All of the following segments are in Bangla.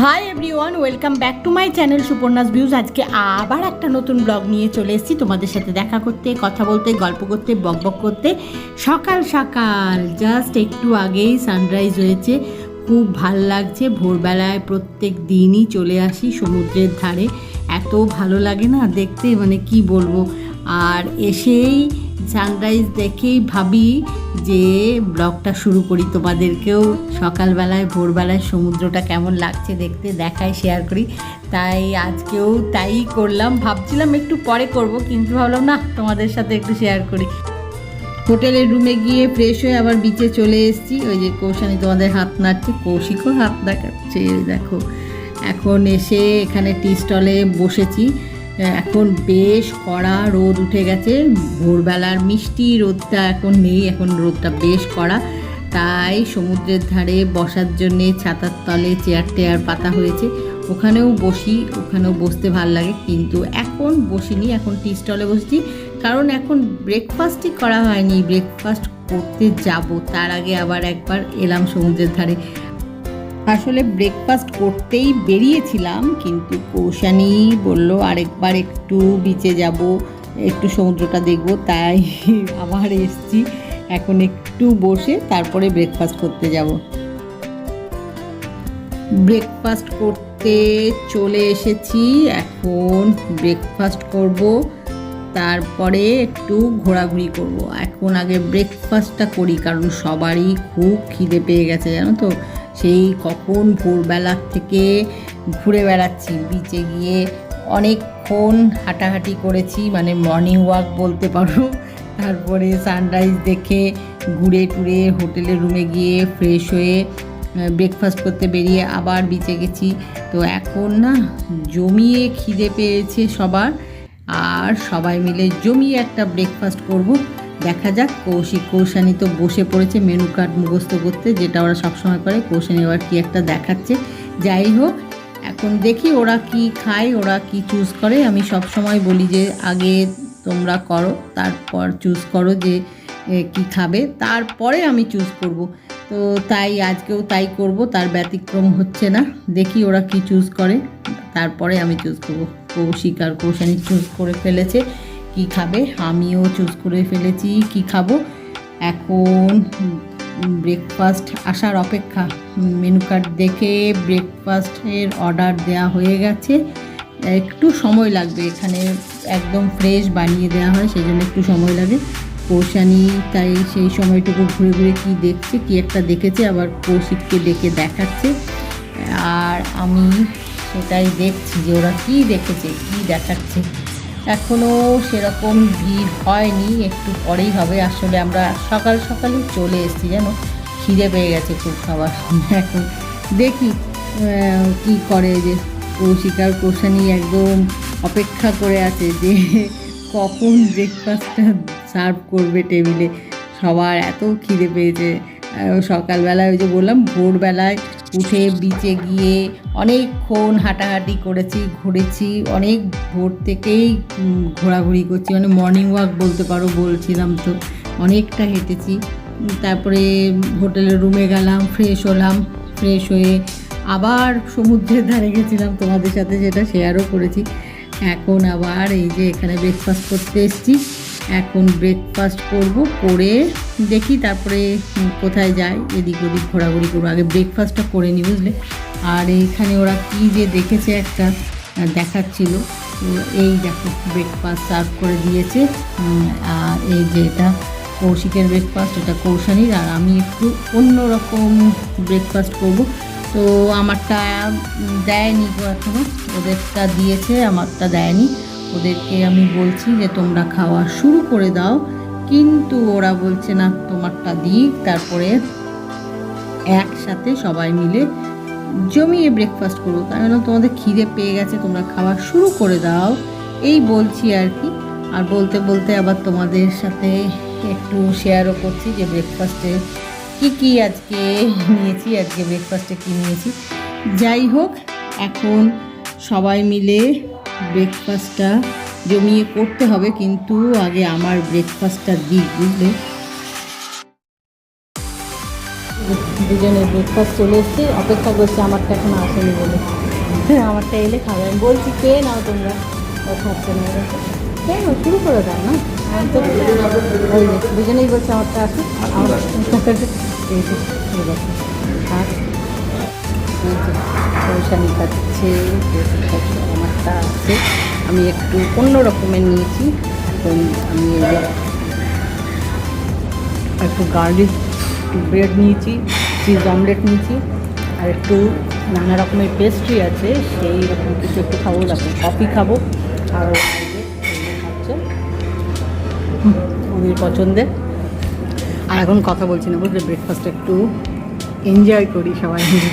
Hi everyone, welcome back to my channel Suparna's views. আজকে আবার একটা নতুন ব্লগ নিয়ে চলে এসেছি তোমাদের সাথে দেখা করতে, কথা বলতে, গল্প করতে, বকবক করতে। সকাল সকাল জাস্ট একটু আগেই সানরাইজ হয়েছে, খুব ভাল লাগছে। ভোরবেলায় প্রত্যেক দিনই চলে আসি সমুদ্রের ধারে, এত ভালো লাগে না দেখতে, মানে কি বলবো। আর এসেই সানরাইজ দেখেই ভাবি যে ব্লগটা শুরু করি, তোমাদেরকেও সকালবেলায় ভোরবেলায় সমুদ্রটা কেমন লাগছে দেখতে দেখাই, শেয়ার করি। তাই আজকেও তাই করলাম। ভাবছিলাম একটু পরে করব, কিন্তু ভাবলাম না, তোমাদের সাথে একটু শেয়ার করি। হোটেলের রুমে গিয়ে ফ্রেশ হয়ে আবার বিচে চলে এসেছি। ওই যে কৌশানী তোমাদের হাত নাড়ছে, কৌশিকও হাত দেখাচ্ছে, দেখো। এখন এসে এখানে টি স্টলে বসেছি। এখন বেশ কড়া রোদ উঠে গেছে, ভোরবেলার মিষ্টি রোদটা এখন নেই, এখন রোদটা বেশ কড়া। তাই সমুদ্রের ধারে বসার জন্যে ছাতার তলে চেয়ার টেয়ার পাতা হয়েছে, ওখানেও বসি, ওখানেও বসতে ভাল লাগে। কিন্তু এখন বসিনি, এখন টি স্টলে বসছি, কারণ এখন ব্রেকফাস্টই করা হয়নি। ব্রেকফাস্ট করতে যাব, তার আগে আবার একবার এলাম সমুদ্রের ধারে। আসলে ব্রেকফাস্ট করতেই বেরিয়েছিলাম, কিন্তু কৌশানী বলল আরেকবার একটু বিচে যাব, একটু সমুদ্রটা দেখব, তাই আবার এসছি। এখন একটু বসে তারপরে ব্রেকফাস্ট করতে যাব। ব্রেকফাস্ট করতে চলে এসেছি, এখন ব্রেকফাস্ট করব, তারপরে একটু ঘোরাঘুরি করব। এখন আগে ব্রেকফাস্টটা করি, কারণ সবারই খুব খিদে পেয়ে গেছে, জানো তো। সেই কখন ভোরবেলার থেকে ঘুরে বেড়াচ্ছি, বিচে গিয়ে অনেকক্ষণ হাঁটাহাঁটি করেছি, মানে মর্নিং ওয়াক বলতে পারো। তারপরে সানরাইজ দেখে ঘুরে টুরে হোটেলের রুমে গিয়ে ফ্রেশ হয়ে ব্রেকফাস্ট করতে বেরিয়ে আবার বিচে গেছি। তো এখন না জমিয়ে খিদে পেয়েছে সবার, আর সবাই মিলে জমিয়ে একটা ব্রেকফাস্ট করব। দেখা যাক। কৌশানী তো বসে পড়েছে মেনু কার্ড মুখস্থ করতে, যেটা ওরা সবসময় করে। কৌশানী এবার কি একটা দেখাচ্ছে, যাই হোক। এখন দেখি ওরা কি খায়, ওরা কি চুজ করে। আমি সবসময় বলি যে আগে তোমরা করো, তারপর চুজ করো যে কি খাবে, তারপরে আমি চুজ করব। তো তাই আজকেও তাই করব, তার ব্যতিক্রম হচ্ছে না। দেখি ওরা কি চুজ করে, তারপরে আমি চুজ করব। কৌশিক আর কৌশানী চুজ করে ফেলেছে কি খাবে, আমিও চুজ করে ফেলেছি কি খাবো। এখন ব্রেকফাস্ট আসার অপেক্ষা। মেনু কার্ড দেখে ব্রেকফাস্টের অর্ডার দেওয়া হয়ে গেছে। একটু সময় লাগবে, এখানে একদম ফ্রেশ বানিয়ে দেওয়া হয়, সেই জন্য একটু সময় লাগে। কৌশানী তাই সেই সময়টুকু ঘুরে ঘুরে কি দেখছে, কি একটা দেখেছে, আবার কৌশিককে ডেকে দেখাচ্ছে, আর আমি সেটাই দেখছি যে ওরা কী দেখেছে, কী দেখাচ্ছে। এখনও সেরকম ভিড় হয়নি, একটু পরেই হবে। আসলে আমরা সকাল সকালই চলে এসেছি, যেন খিদে পেয়ে গেছে খুব খাবার। এখন দেখি কি করে। যে কৌশিক আর কৌশানী একদম অপেক্ষা করে আছে যে কখন ব্রেকফাস্টটা সার্ভ করবে টেবিলে। সবার এত খিদে পেয়েছে। সকালবেলায় ওই যে বললাম, ভোরবেলায় উঠে বিচে গিয়ে অনেকক্ষণ হাঁটাহাঁটি করেছি, ঘুরেছি, অনেক ভোর থেকেই ঘোরাঘুরি করছি, মানে মর্নিং ওয়াক বলতে পারো, বলছিলাম তো। অনেকটা হেঁটেছি, তারপরে হোটেলের রুমে গেলাম, ফ্রেশ হলাম, ফ্রেশ হয়ে আবার সমুদ্রের ধারে গেছিলাম, তোমাদের সাথে সেটা শেয়ারও করেছি। এখন আবার এই যে এখানে ব্রেকফাস্ট করতে এসেছি। এখন ব্রেকফাস্ট করব, করে দেখি তারপরে কোথায় যায়, এদিক ওদিক ঘোরাঘুরি করবো। আগে ব্রেকফাস্টটা করে নিই, বুঝলে। আর এইখানে ওরা কি যে দেখেছে একটা দেখাচ্ছিল, এই দেখো ব্রেকফাস্ট সার্ভ করে দিয়েছে। আর এই যে এটা কৌশিকের ব্রেকফাস্ট, এটা কৌশানীর, আর আমি একটু অন্যরকম ব্রেকফাস্ট করব। তো আমারটা দেয়নি গো এখনও, ওদেরটা দিয়েছে, আমারটা দেয়নি। ওদেরকে আমি বলছি যে তোমরা খাওয়া শুরু করে দাও, কিন্তু ওরা বলছে না, তোমারটা দিক, তারপরে একসাথে সবাই মিলে জমিয়ে ব্রেকফাস্ট করবো। তাই জন্য তোমাদের খিদে পেয়ে গেছে, তোমরা খাওয়া শুরু করে দাও, এই বলছি আর কি। আর বলতে বলতে আবার তোমাদের সাথে একটু শেয়ারও করছি যে ব্রেকফাস্টে কি আজকে নিয়েছি, আজকে ব্রেকফাস্টে কি নিয়েছি। যাই হোক, এখন সবাই মিলে ব্রেকফাস্টটা জমিয়ে করতে হবে, কিন্তু আগে আমার ব্রেকফাস্টটা দিই, বুঝলে। দুজনে ব্রেকফাস্ট চলে এসছে, অপেক্ষা করছে আমারটা এখন আসেনি বলে। আমারটা এলে খাবে, আমি বলছি কে নাও তোমরা, ও খাচ্ছে না। কেন শুরু করে দাও না, আমি তো ওই যে দুজনেই বলছে আমারটা আসুক, আমার এই যে আর কৌশানি খাচ্ছে, আমারটা আছে। আমি একটু অন্য রকমের নিয়েছি, এখন আমি এই যে একটু গার্লিক ব্রেড নিয়েছি, চিজ অমলেট নিয়েছি, আর একটু নানা রকমের পেস্ট্রি আছে, সেই রকম কিছু একটু খাবো, তারপর কফি খাবো। আর খাচ্ছে খুবই পছন্দের। আর এখন কথা বলছি না, বুঝলে, ব্রেকফাস্ট একটু এনজয় করি সবাই মিলে।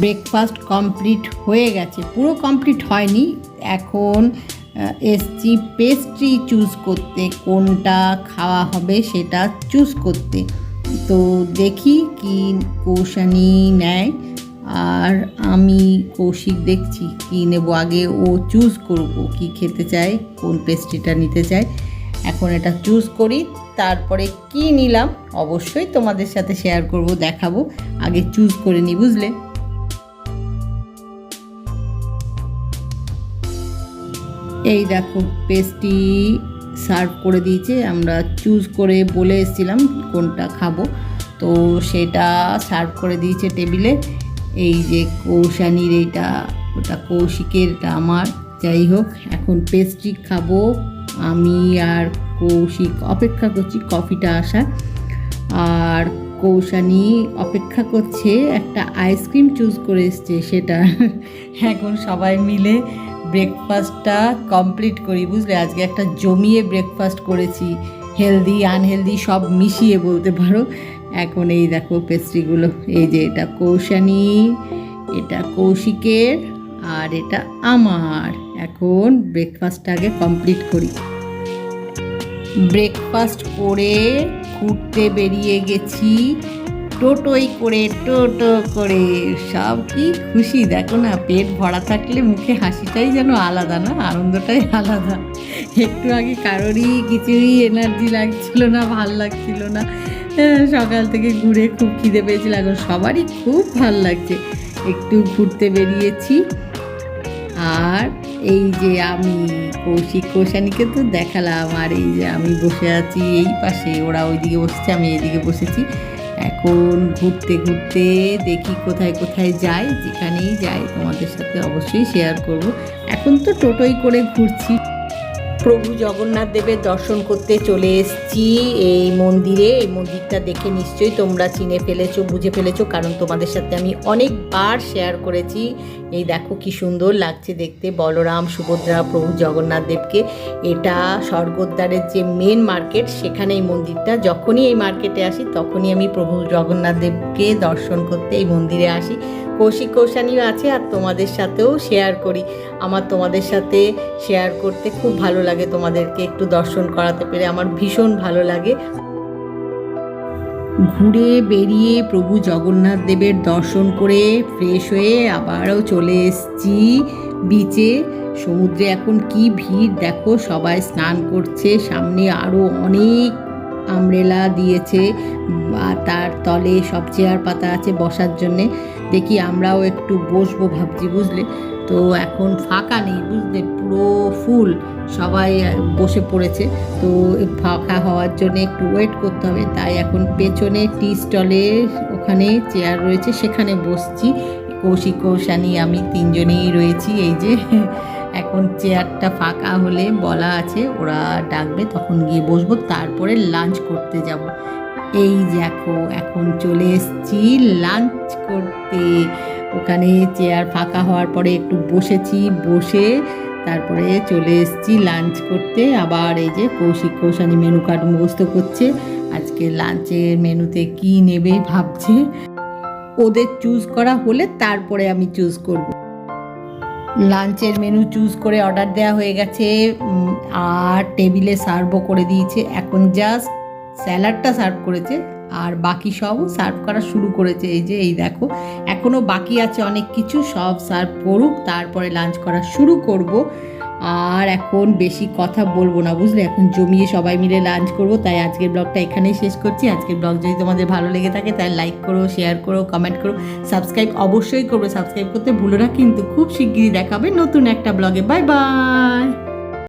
ব্রেকফাস্ট কমপ্লিট হয়ে গেছে, পুরো কমপ্লিট হয়নি। এখন এসছি পেস্ট্রি চুজ করতে, কোনটা খাওয়া হবে সেটা চুজ করতে। তো দেখি কি কৌশানি নেয়, আর আমি কৌশিক দেখছি কি নেব। আগে ও চুজ করব কি খেতে চায়, কোন পেস্ট্রিটা নিতে চায়। এখন এটা চুজ করি, তারপরে কি নিলাম অবশ্যই তোমাদের সাথে শেয়ার করব, দেখাবো। আগে চুজ করে নিই, বুঝলে। এই দেখো পেস্ট্রি সার্ভ করে দিয়েছে, আমরা চুজ করে বলে এসেছিলাম কোনটা খাবো, তো সেটা সার্ভ করে দিয়েছে টেবিলে। এই যে কৌশানির এইটা, ওটা কৌশিকের, এটা আমার। যাই হোক, এখন পেস্ট্রি খাবো আমি আর কৌশিক। অপেক্ষা করছি কফিটা আসা, আর কৌশানি অপেক্ষা করছে একটা আইসক্রিম চুজ করে এসছে সেটা। এখন সবাই মিলে ব্রেকফাস্টটা কমপ্লিট করি, বুঝলে। আজকে একটা জমিয়ে ব্রেকফাস্ট করেছি, হেলদি আনহেলদি সব মিশিয়ে বলতে পারো। এখন এই দেখো পেস্ট্রিগুলো, এই যে এটা কৌশানি, এটা কৌশিকের, আর এটা আমার। এখন ব্রেকফাস্টটা আগে কমপ্লিট করি। ব্রেকফাস্ট করে ঘুরতে বেরিয়ে গেছি, টোটোই করে, টোটো করে। সব কি খুশি দেখো না, পেট ভরা থাকলে মুখে হাসিটাই যেন আলাদা না, আনন্দটাই আলাদা। একটু আগে কারোরই কিছুই এনার্জি লাগছিল না, ভাল লাগছিল না। সকাল থেকে ঘুরে খুব খিদে পেয়েছিল, এখন সবারই খুব ভাল লাগছে। একটু ঘুরতে বেরিয়েছি, আর এই যে আমি কৌশিক কৌশানিকে তো দেখালাম, আর এই যে আমি বসে আছি এই পাশে, ওরা ওইদিকে বসেছে, আমি এইদিকে বসেছি। এখন ঘুরতে ঘুরতে দেখি কোথায় কোথায় যাই, যেখানেই যাই তোমাদের সাথে অবশ্যই শেয়ার করব। এখন তো টোটোই করে ঘুরছি। প্রভু জগন্নাথ দেবের দর্শন করতে চলে এসেছি এই মন্দিরে। এই মন্দিরটা দেখে নিশ্চয়ই তোমরা চিনে ফেলেছো, বুঝে ফেলেছো, কারণ তোমাদের সাথে আমি অনেকবার শেয়ার করেছি। এই দেখো কি সুন্দর লাগছে দেখতে, বলরাম সুভদ্রা প্রভু জগন্নাথ দেবকে। এটা স্বর্গদ্বারের যে মেন মার্কেট, সেখানে এই মন্দিরটা। যখনই এই মার্কেটে আসি তখনই আমি প্রভু জগন্নাথ দেবকে দর্শন করতে এই মন্দিরে আসি। কৌশিক কৌশানিও আছে, আর তোমাদের সাথেও শেয়ার করি। আমার তোমাদের সাথে শেয়ার করতে খুব ভালো লাগে, তোমাদেরকে একটু দর্শন করাতে পেরে আমার ভীষণ ভালো লাগে। ঘুরে বেরিয়ে প্রভু জগন্নাথ দেবের দর্শন করে ফ্রেশ হয়ে আবারও চলে এসেছি বিচে। সমুদ্রে এখন কি ভিড় দেখো, সবাই স্নান করছে। সামনে আরও অনেক আমব্রেলা দিয়েছে, আর তার তলে সব চেয়ার পাতা আছে বসার জন্যে। দেখি আমরাও একটু বসবো ভাবছি, বুঝলে। তো এখন ফাঁকা নেই, বুঝলে, পুরো ফুল, সবাই বসে পড়েছে। তো ফাঁকা হওয়ার জন্য একটু ওয়েট করতে হবে, তাই এখন পেছনে টি স্টলে ওখানে চেয়ার রয়েছে, সেখানে বসছি। কৌশিক কৌশানি আমি তিনজনেই রয়েছি। এই যে এখন চেয়ারটা ফাঁকা হলে বলা আছে, ওরা ডাকবে তখন গিয়ে বসবো, তারপরে লাঞ্চ করতে যাব। এই দেখো এখন চলে এসেছি লাঞ্চ করতে। ওখানে চেয়ার ফাঁকা হওয়ার পরে একটু বসেছি, বসে তারপরে চলে এসেছি লাঞ্চ করতে। আবার এই যে কৌশিক কৌশানি মেনু কার্ড মুখস্থ করছে, আজকে লাঞ্চের মেনুতে কি নেবে ভাবছে। ওদের চুজ করা হলে তারপরে আমি চুজ করব। লাঞ্চের মেনু চুজ করে অর্ডার দেওয়া হয়ে গেছে, আর টেবিলে সার্ভও করে দিয়েছে। এখন জাস্ট স্যালাডটা সার্ভ করেছে, আর বাকি সবও সার্ভ করা শুরু করেছে। এই যে এই দেখো, এখনও বাকি আছে অনেক কিছু, সব সার্ভ করুক তারপরে লাঞ্চ করা শুরু করব। আর এখন বেশি কথা বলবো না, বুঝলে? এখন জমিয়ে সবাই মিলে লাঞ্চ করবো। তাই আজকের ব্লগটা এখানেই শেষ করছি। আজকের ব্লগ যদি তোমাদের ভালো লেগে থাকে তাই লাইক করো, শেয়ার করো, কমেন্ট করো, সাবস্ক্রাইব অবশ্যই করবে। সাবস্ক্রাইব করতে ভুলো না কিন্তু। খুব শিগগিরই দেখাবে নতুন একটা ব্লগে। Bye bye.